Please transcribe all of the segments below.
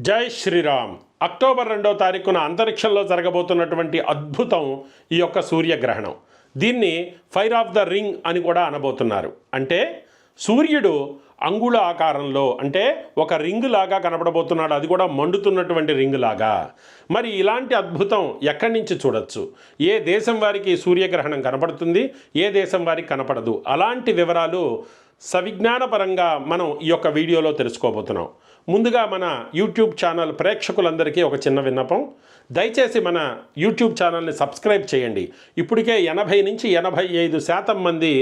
జై శ్రీరామ్. అక్టోబర్ 2వ తారీఖున అంతరిక్షంలో జరగబోతున్నటువంటి అద్భుతం ఈ యొక్క సూర్యగ్రహణం. దీన్ని ఫైర్ ఆఫ్ ద రింగ్ అని కూడా అనబోతున్నారు. అంటే సూర్యుడు అంగుళ ఆకారంలో, అంటే ఒక రింగ్ లాగా కనపడబోతున్నాడు, అది కూడా మండుతున్నటువంటి రింగ్ లాగా. మరి ఇలాంటి అద్భుతం ఎక్కడి నుంచి చూడొచ్చు? ఏ దేశం వారికి సూర్యగ్రహణం కనపడుతుంది, ఏ దేశం వారికి కనపడదు? అలాంటి వివరాలు సవిజ్ఞానపరంగా మనం ఈ యొక్క వీడియోలో తెలుసుకోబోతున్నాం. ముందుగా మన యూట్యూబ్ ఛానల్ ప్రేక్షకులందరికీ ఒక చిన్న విన్నపం. దయచేసి మన యూట్యూబ్ ఛానల్ని సబ్స్క్రైబ్ చేయండి. ఇప్పటికే 80 నుంచి 85% మంది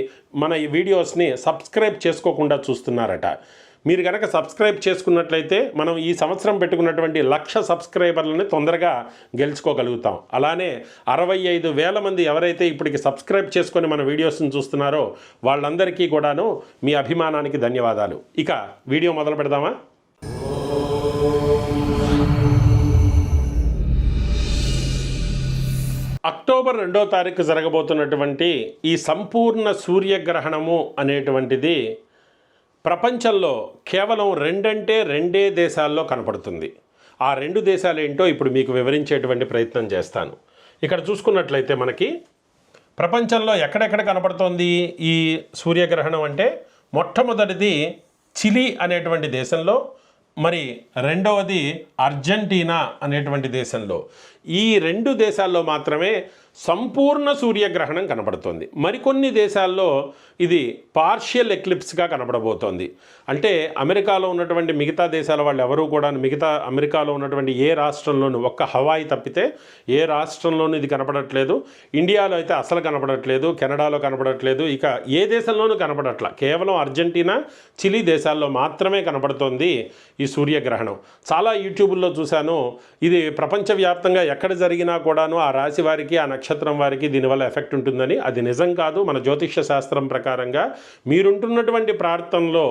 మన ఈ వీడియోస్ని సబ్స్క్రైబ్ చేసుకోకుండా చూస్తున్నారట. మీరు కనుక సబ్స్క్రైబ్ చేసుకున్నట్లయితే మనం ఈ సంవత్సరం పెట్టుకున్నటువంటి 1,00,000 సబ్స్క్రైబర్లని తొందరగా గెలుచుకోగలుగుతాం. అలానే 65,000 మంది ఎవరైతే ఇప్పటికి సబ్స్క్రైబ్ చేసుకొని మన వీడియోస్ని చూస్తున్నారో వాళ్ళందరికీ కూడాను మీ అభిమానానికి ధన్యవాదాలు. ఇక వీడియో మొదలు పెడదామా? అక్టోబర్ 2వ తారీఖు జరగబోతున్నటువంటి ఈ సంపూర్ణ సూర్యగ్రహణము అనేటువంటిది ప్రపంచంలో కేవలం రెండే దేశాల్లో కనపడుతుంది. ఆ 2 దేశాలు ఏంటో ఇప్పుడు మీకు వివరించేటువంటి ప్రయత్నం చేస్తాను. ఇక్కడ చూసుకున్నట్లయితే మనకి ప్రపంచంలో ఎక్కడెక్కడ కనపడుతోంది ఈ సూర్యగ్రహణం అంటే, మొట్టమొదటిది చిలీ అనేటువంటి దేశంలో, మరి రెండవది అర్జెంటీనా అనేటువంటి దేశంలో. ఈ 2 దేశాల్లో మాత్రమే సంపూర్ణ సూర్యగ్రహణం కనపడుతోంది. మరికొన్ని దేశాల్లో ఇది పార్షియల్ ఎక్లిప్స్గా కనపడబోతోంది. అంటే అమెరికాలో ఉన్నటువంటి మిగతా దేశాల వాళ్ళు ఎవరూ కూడా, మిగతా అమెరికాలో ఉన్నటువంటి ఏ రాష్ట్రంలోనూ, ఒక్క హవాయి తప్పితే ఏ రాష్ట్రంలోనూ ఇది కనపడట్లేదు. ఇండియాలో అయితే అసలు కనపడట్లేదు, కెనడాలో కనపడట్లేదు, ఇక ఏ దేశంలోనూ కనపడట్ల. కేవలం అర్జెంటీనా, చిలీ దేశాల్లో మాత్రమే కనపడుతోంది ఈ సూర్యగ్రహణం. చాలా యూట్యూబ్లో చూశాను. ఇది ప్రపంచవ్యాప్తంగా ఎక్కడ జరిగినా కూడాను ఆ రాశి వారికి, ఆ నక్షత్రం వారికి దీనివల్ల ఎఫెక్ట్ ఉంటుందని. అది నిజం కాదు. మన జ్యోతిష్య శాస్త్రం ప్రకారంగా మీరుంటున్నటువంటి ప్రాంతంలో,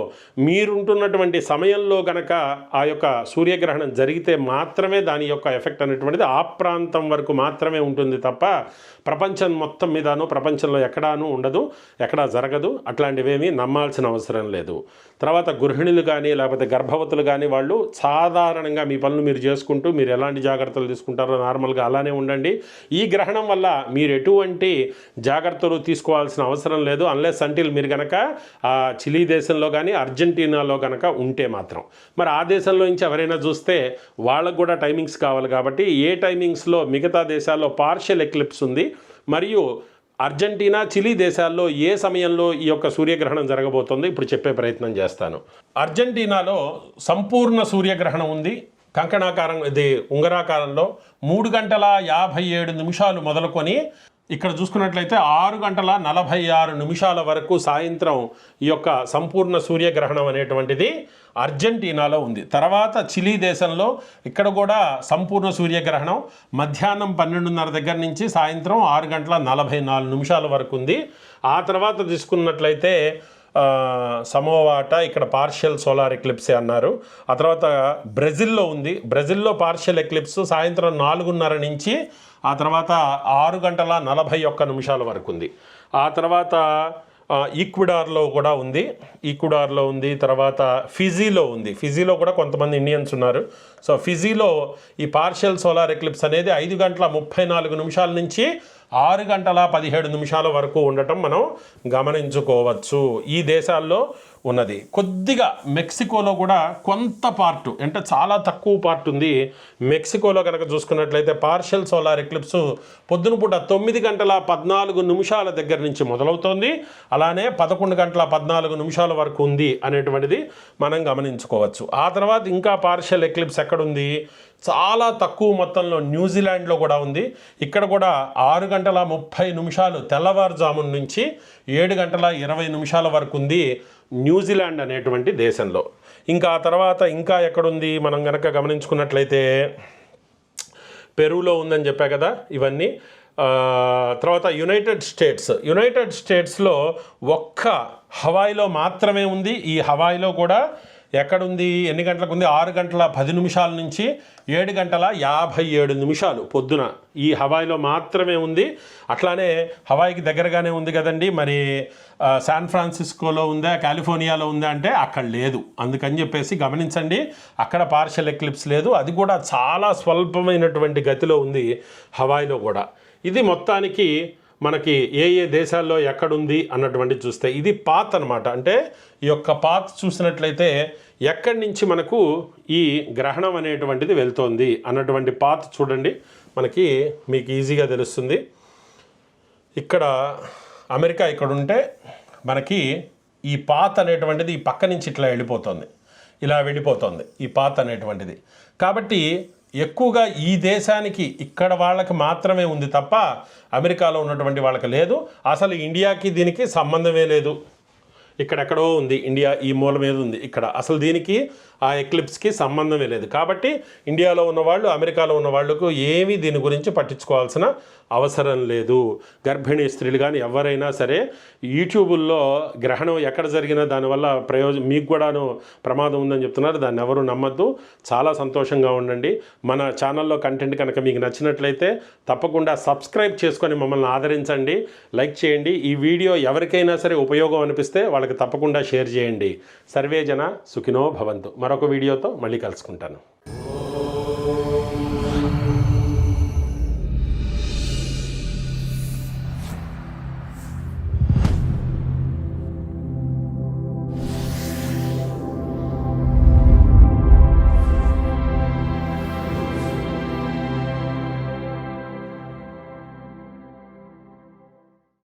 మీరుంటున్నటువంటి సమయంలో గనక ఆ యొక్క సూర్యగ్రహణం జరిగితే మాత్రమే దాని యొక్క ఎఫెక్ట్ అనేటువంటిది ఆ ప్రాంతం వరకు మాత్రమే ఉంటుంది తప్ప ప్రపంచం మొత్తం మీదనూ, ప్రపంచంలో ఎక్కడానూ ఉండదు, ఎక్కడా జరగదు. అట్లాంటివేమీ నమ్మాల్సిన అవసరం లేదు. తర్వాత గృహిణులు కానీ లేకపోతే గర్భవతులు కానీ వాళ్ళు సాధారణంగా మీ పనులు మీరు చేసుకుంటూ, మీరు ఎలాంటి జాగ్రత్తలు తీసుకుంటారో నార్మల్గా అలానే ఉండండి. ఈ గ్రహణం వల్ల మీరు ఎటువంటి జాగ్రత్తలు తీసుకోవాల్సిన అవసరం లేదు, అన్లెస్ అంటిల్ మీరు కనుక ఆ చిలీ దేశంలో కానీ అర్జెంటీనాలో కనుక ఉంటే మాత్రం. మరి ఆ దేశంలో నుంచి ఎవరైనా చూస్తే వాళ్ళకు కూడా టైమింగ్స్ కావాలి కాబట్టి, ఏ టైమింగ్స్లో మిగతా దేశాల్లో పార్షియల్ ఎక్లిప్స్ ఉంది, మరియు అర్జెంటీనా, చిలీ దేశాల్లో ఏ సమయంలో ఈ యొక్క సూర్యగ్రహణం జరగబోతుందో ఇప్పుడు చెప్పే ప్రయత్నం చేస్తాను. అర్జెంటీనాలో సంపూర్ణ సూర్యగ్రహణం ఉంది. కంకణాకారం, ఇది ఉంగరాకారంలో 3 గంటల 57 నిమిషాలు మొదలుకొని ఇక్కడ చూసుకున్నట్లయితే 6 గంటల 46 నిమిషాల వరకు సాయంత్రం ఈ యొక్క సంపూర్ణ సూర్యగ్రహణం అనేటువంటిది అర్జెంటీనాలో ఉంది. తర్వాత చిలీ దేశంలో ఇక్కడ కూడా సంపూర్ణ సూర్యగ్రహణం మధ్యాహ్నం 12:30 దగ్గర నుంచి సాయంత్రం 6 గంటల 44 నిమిషాల వరకు ఉంది. ఆ తర్వాత తీసుకున్నట్లయితే సమోవాట, ఇక్కడ పార్షియల్ సోలార్ ఎక్లిప్సే అన్నారు. ఆ తర్వాత బ్రెజిల్లో ఉంది. బ్రెజిల్లో పార్షియల్ ఎక్లిప్స్ సాయంత్రం 4:30 నుంచి ఆ తర్వాత 6 గంటల 41 నిమిషాల వరకు ఉంది. ఆ తర్వాత ఈక్వెడార్లో కూడా ఉంది, ఈక్వెడార్లో ఉంది. తర్వాత ఫిజీలో ఉంది. ఫిజీలో కూడా కొంతమంది ఇండియన్స్ ఉన్నారు. సో ఫిజీలో ఈ పార్షియల్ సోలార్ ఎక్లిప్స్ అనేది 5 గంటల 34 నిమిషాల నుంచి 6 గంటల 17 నిమిషాల వరకు ఉండటం మనం గమనించుకోవచ్చు. ఈ దేశాల్లో ఉన్నది. కొద్దిగా మెక్సికోలో కూడా కొంత పార్టు, అంటే చాలా తక్కువ పార్ట్ ఉంది. మెక్సికోలో కనుక చూసుకున్నట్లయితే పార్షియల్ సోలార్ ఎక్లిప్స్ పొద్దున పూట 9 గంటల 14 నిమిషాల దగ్గర నుంచి మొదలవుతోంది. అలానే 11 గంటల 14 నిమిషాల వరకు ఉంది అనేటువంటిది మనం గమనించుకోవచ్చు. ఆ తర్వాత ఇంకా పార్షియల్ ఎక్లిప్స్ ఎక్కడుంది? చాలా తక్కువ మొత్తంలో న్యూజిలాండ్లో కూడా ఉంది. ఇక్కడ కూడా 6 గంటల 30 నిమిషాలు తెల్లవారుజామున నుంచి 7 గంటల 20 నిమిషాల వరకు ఉంది న్యూజిలాండ్ అనేటువంటి దేశంలో. ఇంకా ఆ తర్వాత ఇంకా ఎక్కడుంది మనం కనుక గమనించుకున్నట్లయితే పెరూలో ఉందని చెప్పా కదా ఇవన్నీ. తర్వాత యునైటెడ్ స్టేట్స్లో ఒక్క హవాయిలో మాత్రమే ఉంది. ఈ హవాయిలో కూడా ఎక్కడుంది, ఎన్ని గంటలకు ఉంది? 6:10 నుంచి 7:57 పొద్దున ఈ హవాయిలో మాత్రమే ఉంది. అట్లానే హవాయికి దగ్గరగానే ఉంది కదండి, మరి శాన్ ఫ్రాన్సిస్కోలో ఉందా, కాలిఫోర్నియాలో ఉందా అంటే అక్కడ లేదు. అందుకని చెప్పేసి గమనించండి, అక్కడ పార్షియల్ ఎక్లిప్స్ లేదు. అది కూడా చాలా స్వల్పమైనటువంటి గతిలో ఉంది హవాయిలో కూడా. ఇది మొత్తానికి మనకి ఏ ఏ దేశాల్లో ఎక్కడుంది అన్నటువంటి చూస్తే ఇది పాత్ అనమాట. అంటే ఈ యొక్క పాత్ చూసినట్లయితే ఎక్కడి నుంచి మనకు ఈ గ్రహణం అనేటువంటిది వెళ్తోంది అన్నటువంటి పాత్ చూడండి, మనకి మీకు ఈజీగా తెలుస్తుంది. ఇక్కడ అమెరికా ఇక్కడ ఉంటే మనకి ఈ పాత్ అనేటువంటిది ఈ పక్క నుంచి ఇట్లా వెళ్ళిపోతుంది, ఇలా వెళ్ళిపోతుంది ఈ పాత్ అనేటువంటిది. కాబట్టి ఎక్కువగా ఈ దేశానికి ఇక్కడ వాళ్ళకి మాత్రమే ఉంది తప్ప అమెరికాలో ఉన్నటువంటి వాళ్ళకి లేదు. అసలు ఇండియాకి దీనికి సంబంధమే లేదు. ఇక్కడెక్కడో ఉంది, ఇండియా ఈ మూల మీద ఉంది, ఇక్కడ అసలు దీనికి ఆ ఎక్లిప్స్కి సంబంధమే లేదు. కాబట్టి ఇండియాలో ఉన్నవాళ్ళు, అమెరికాలో ఉన్న వాళ్ళకు ఏమీ దీని గురించి పట్టించుకోవాల్సిన అవసరం లేదు. గర్భిణీ స్త్రీలు కానీ ఎవరైనా సరే యూట్యూబుల్లో గ్రహణం ఎక్కడ జరిగినా దానివల్ల మీకు కూడాను ప్రమాదం ఉందని చెప్తున్నారు, దాన్ని ఎవరు నమ్మద్దు. చాలా సంతోషంగా ఉండండి. మన ఛానల్లో కంటెంట్ కనుక మీకు నచ్చినట్లయితే తప్పకుండా సబ్స్క్రైబ్ చేసుకొని మమ్మల్ని ఆదరించండి, లైక్ చేయండి. ఈ వీడియో ఎవరికైనా సరే ఉపయోగం అనిపిస్తే వాళ్ళకి తప్పకుండా షేర్ చేయండి. సర్వే జన సుఖినో భవంతు. మరొక వీడియోతో మళ్ళీ కలుసుకుంటాను.